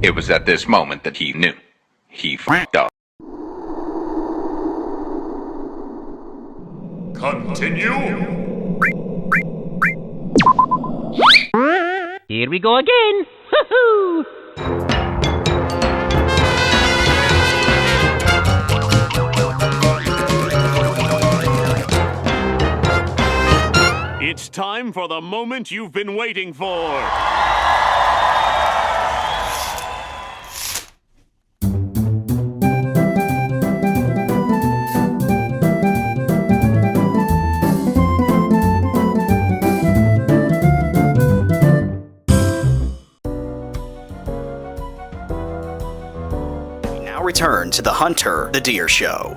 It was at this moment that he knew. He f***ed up. Continue. Here we go again! Hoo-hoo! It's time for the moment you've been waiting for. Now return to the Hunter the Deer Show.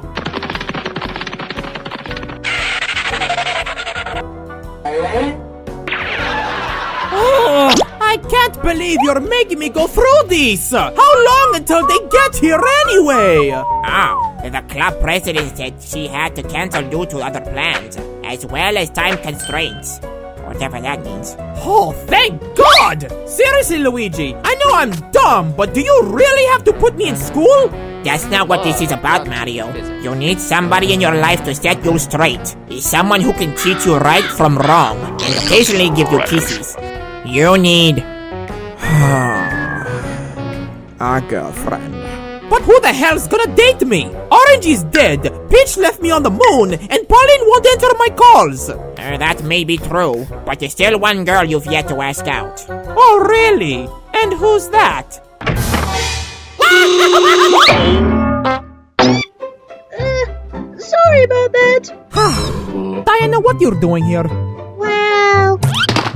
Oh, I can't believe you're making me go through this! How long until they get here anyway? Oh, the club president said she had to cancel due to other plans, as well as time constraints. Whatever that means. Oh, thank God! Seriously, Luigi, I know I'm dumb, but do you really have to put me in school? That's not what this is about, Mario. You need somebody in your life to set you straight. Someone who can teach you right from wrong, and occasionally give you kisses. You need... a girlfriend. But who the hell's gonna date me? Orange is dead, Peach left me on the moon, and Pauline won't answer my calls. That may be true, but there's still one girl you've yet to ask out. Oh, really? And who's that? Sorry about that. Diana, what you're doing here? Well,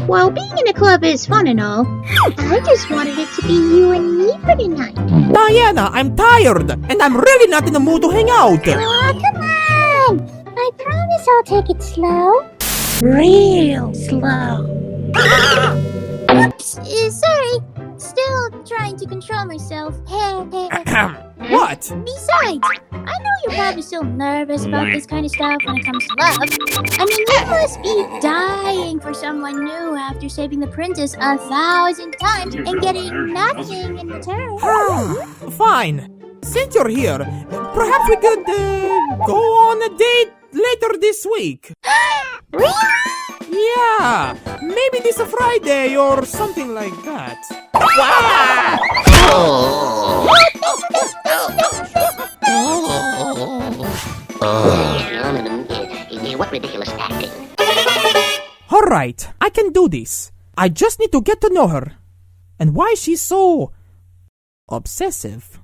while being in a club is fun and all, I just wanted it to be you and me for tonight. Diana, I'm tired, and I'm really not in the mood to hang out. Oh, come on! I promise I'll take it slow. Real slow. Oops, sorry. Still trying to control myself. What? Besides, I know you're probably still nervous about this kind of stuff when it comes to love. I mean, you must be dying for someone new after saving the princess 1,000 times and getting nothing in return. Fine. Since you're here, perhaps we could go on a date later this week. Really? Yeah, maybe this Friday or something like that. What ridiculous acting. Alright, I can do this. I just need to get to know her. And why she's so... obsessive.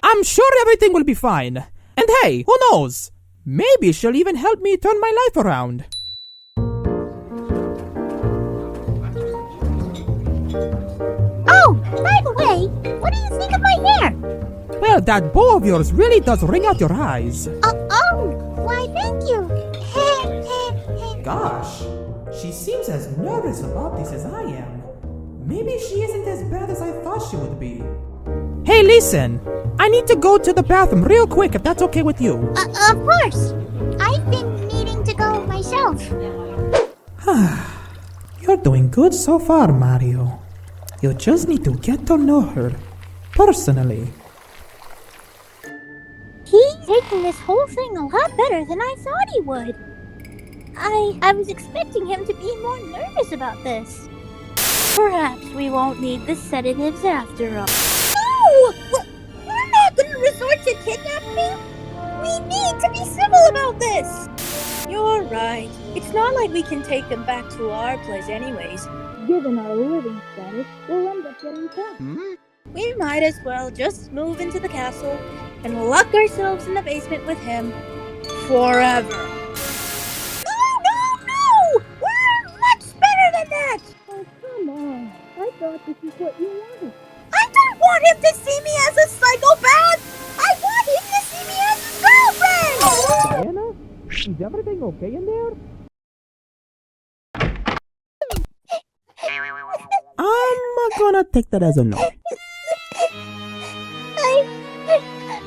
I'm sure everything will be fine. And hey, who knows? Maybe she'll even help me turn my life around. Oh, by the way, what do you think of my hair? Well, that bow of yours really does ring out your eyes. Why thank you. Gosh, she seems as nervous about this as I am. Maybe she isn't as bad as I thought she would be. Hey, listen. I need to go to the bathroom real quick if that's okay with you. Of course. I've been needing to go myself. You're doing good so far, Mario. You just need to get to know her personally. He's taking this whole thing a lot better than I thought he would. I was expecting him to be more nervous about this. Perhaps we won't need the sedatives after all. No! We're not going to resort to kidnapping. We need to be civil about this. You're right. It's not like we can take them back to our place anyways. Given our living status, we'll end up getting caught. We might as well just move into the castle and lock ourselves in the basement with him forever. No! We're much better than that! Oh, come on. I thought this is what you wanted. I don't want him to see me as a psychopath! I want him to see me as his girlfriend! Diana? Is everything okay in there? I'm gonna take that as a no.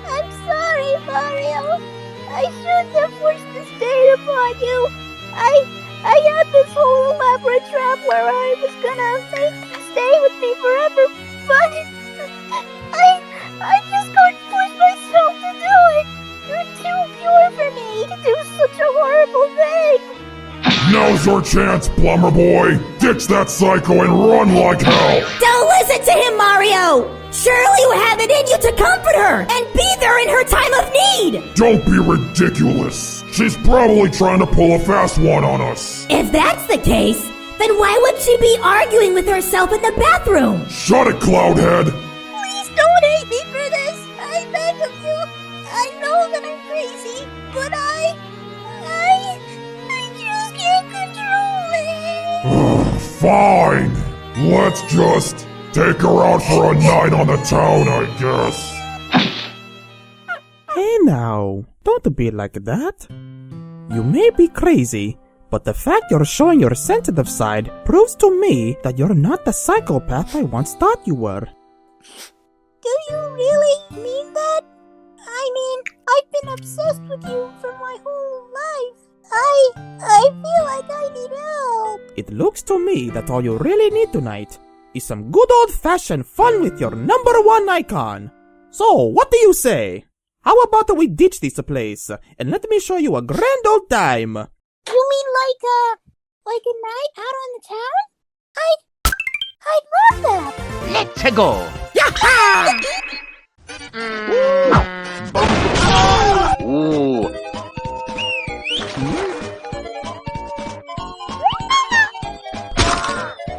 I'm sorry, Mario. I shouldn't have forced this date upon you. I had this whole elaborate trap where I was gonna make you stay with me forever, but I just couldn't push myself to do it. You're too pure for me to do such a horrible thing. Now's your chance, Plumber Boy. Ditch that psycho and run like hell. Don't listen to him, Mario! Surely you have it in you to comfort her and be there in her time of need! Don't be ridiculous. She's probably trying to pull a fast one on us. If that's the case, then why would she be arguing with herself in the bathroom? Shut it, Cloudhead. Please don't hate me for this. I beg of you. I know that I'm crazy, but I just can't control it. Fine. Let's just take her out for a night on the town, I guess. Hey now, don't be like that. You may be crazy, but the fact you're showing your sensitive side proves to me that you're not the psychopath I once thought you were. Do you really mean that? I mean, I've been obsessed with you for my whole life. I feel like I need help. It looks to me that all you really need tonight is some good old-fashioned fun with your _1 icon. So, what do you say? How about we ditch this place and let me show you a grand old time? You mean like a night out on the town? I'd love that. Let's go. Ooh.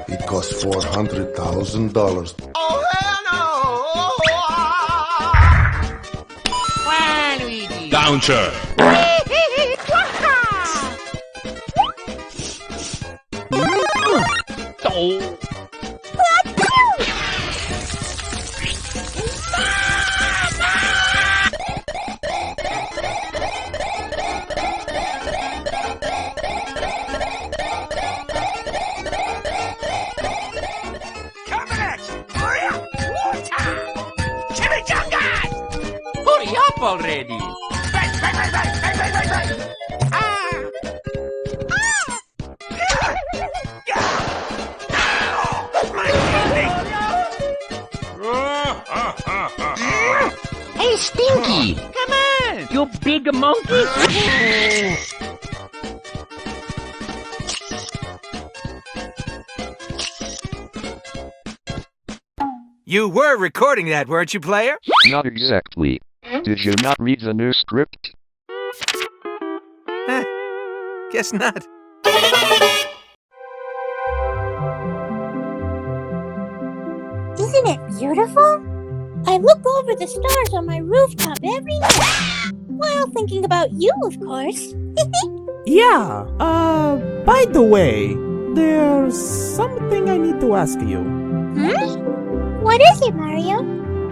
It costs $400,000. Oh, hell no! Luigi. Down, sir. Oh. Hurry up already! Hey, Stinky! Come on, you big monkey! You were recording that, weren't you, player? Not exactly. Did you not read the new script? Guess not. Isn't it beautiful? I look over the stars on my rooftop every night. While thinking about you, of course. Yeah, by the way, there's something I need to ask you. What is it, Mario?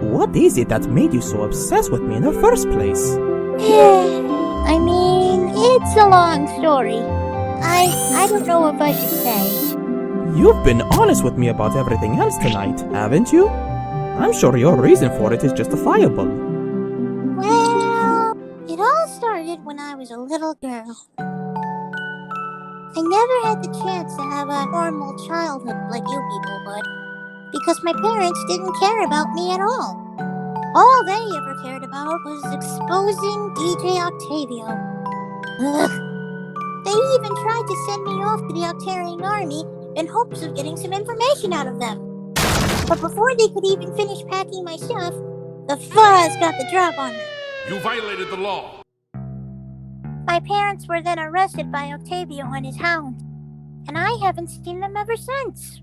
What is it that made you so obsessed with me in the first place? I mean, it's a long story. I don't know if I should say. You've been honest with me about everything else tonight, haven't you? I'm sure your reason for it is justifiable. Well, it all started when I was a little girl. I never had the chance to have a normal childhood like you people would, because my parents didn't care about me at all. All they ever cared about was exposing DJ Octavio. Ugh. They even tried to send me off to the Octarian army in hopes of getting some information out of them. But before they could even finish packing my stuff, the Fuzz got the drop on me. You violated the law. My parents were then arrested by Octavio and his hound, and I haven't seen them ever since.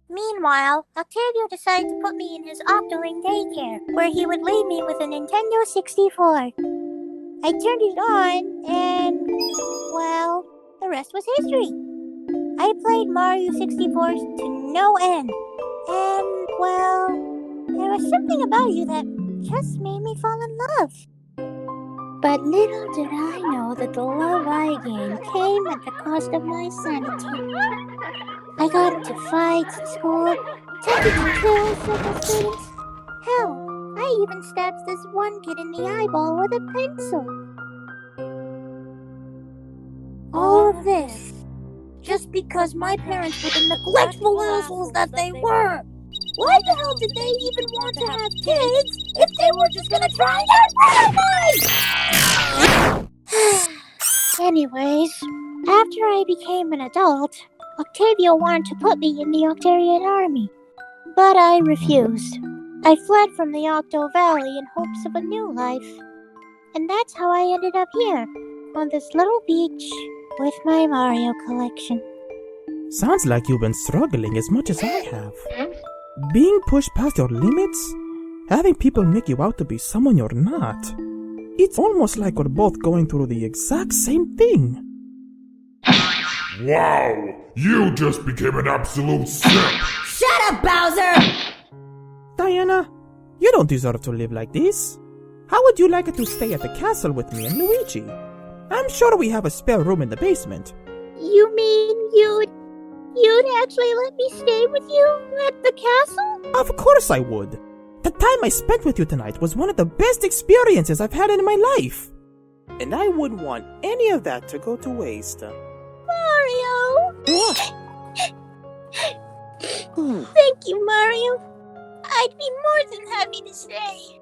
Meanwhile, Octavio decided to put me in his Octoling daycare, where he would leave me with a Nintendo 64. I turned it on, and, well, the rest was history. I played Mario 64 to no end, and, well, there was something about you that just made me fall in love. But little did I know that the love I gained came at the cost of my sanity. I got into fights at school, attempted to kill several students. Hell, I even stabbed this one kid in the eyeball with a pencil. All of this, just because my parents were the neglectful assholes that they were. Why the hell did they even want to have kids if they were just gonna try and get rid of us? Anyways, after I became an adult, Octavio wanted to put me in the Octarian army, but I refused. I fled from the Octo Valley in hopes of a new life, and that's how I ended up here, on this little beach, with my Mario collection. Sounds like you've been struggling as much as I have. Being pushed past your limits? Having people make you out to be someone you're not? It's almost like we're both going through the exact same thing. Wow, you just became an absolute simp. Shut up, Bowser! Diana, you don't deserve to live like this. How would you like it to stay at the castle with me and Luigi? I'm sure we have a spare room in the basement. You mean you'd actually let me stay with you at the castle? Of course I would. The time I spent with you tonight was one of the best experiences I've had in my life. And I wouldn't want any of that to go to waste. Mario! Thank you, Mario. I'd be more than happy to stay.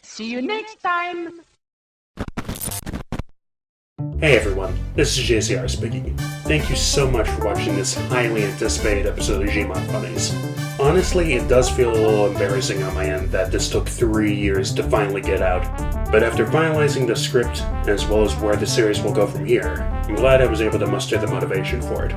See you next time. Hey everyone, this is JCR speaking. Thank you so much for watching this highly anticipated episode of Gmod Funnies. Honestly, it does feel a little embarrassing on my end that this took 3 years to finally get out, but after finalizing the script, as well as where the series will go from here, I'm glad I was able to muster the motivation for it.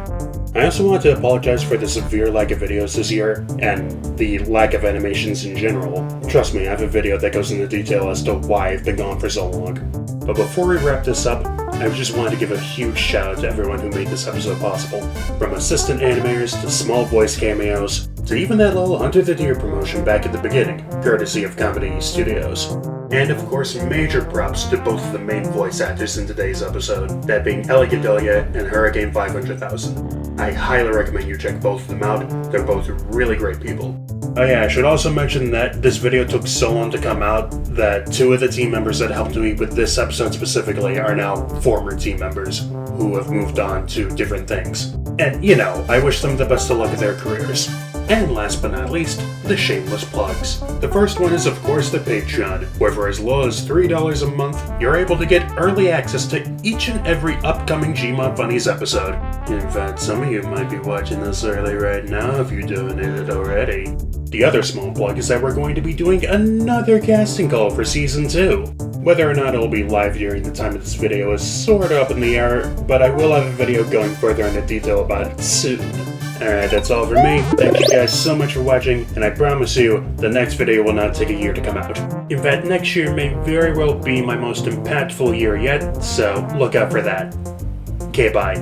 I also want to apologize for the severe lack of videos this year, and the lack of animations in general. Trust me, I have a video that goes into detail as to why I've been gone for so long. But before we wrap this up, I just wanted to give a huge shout out to everyone who made this episode possible. From assistant animators to small voice cameos, to even that little Hunter the Deer promotion back at the beginning, courtesy of Comedy Studios. And of course, major props to both of the main voice actors in today's episode, that being Ellie Gadelia and Hurricane 500,000. I highly recommend you check both of them out, they're both really great people. Oh yeah, I should also mention that this video took so long to come out that 2 of the team members that helped me with this episode specifically are now former team members who have moved on to different things. And, you know, I wish them the best of luck in their careers. And last but not least, the shameless plugs. The first one is of course the Patreon, where for as low as $3 a month, you're able to get early access to each and every upcoming Gmod Funnies episode. In fact, some of you might be watching this early right now if you donated already. The other small plug is that we're going to be doing another casting call for Season 2. Whether or not it'll be live during the time of this video is sort of up in the air, but I will have a video going further into detail about it soon. Alright, that's all for me. Thank you guys so much for watching, and I promise you, the next video will not take a year to come out. In fact, next year may very well be my most impactful year yet, so look out for that. Okay, bye.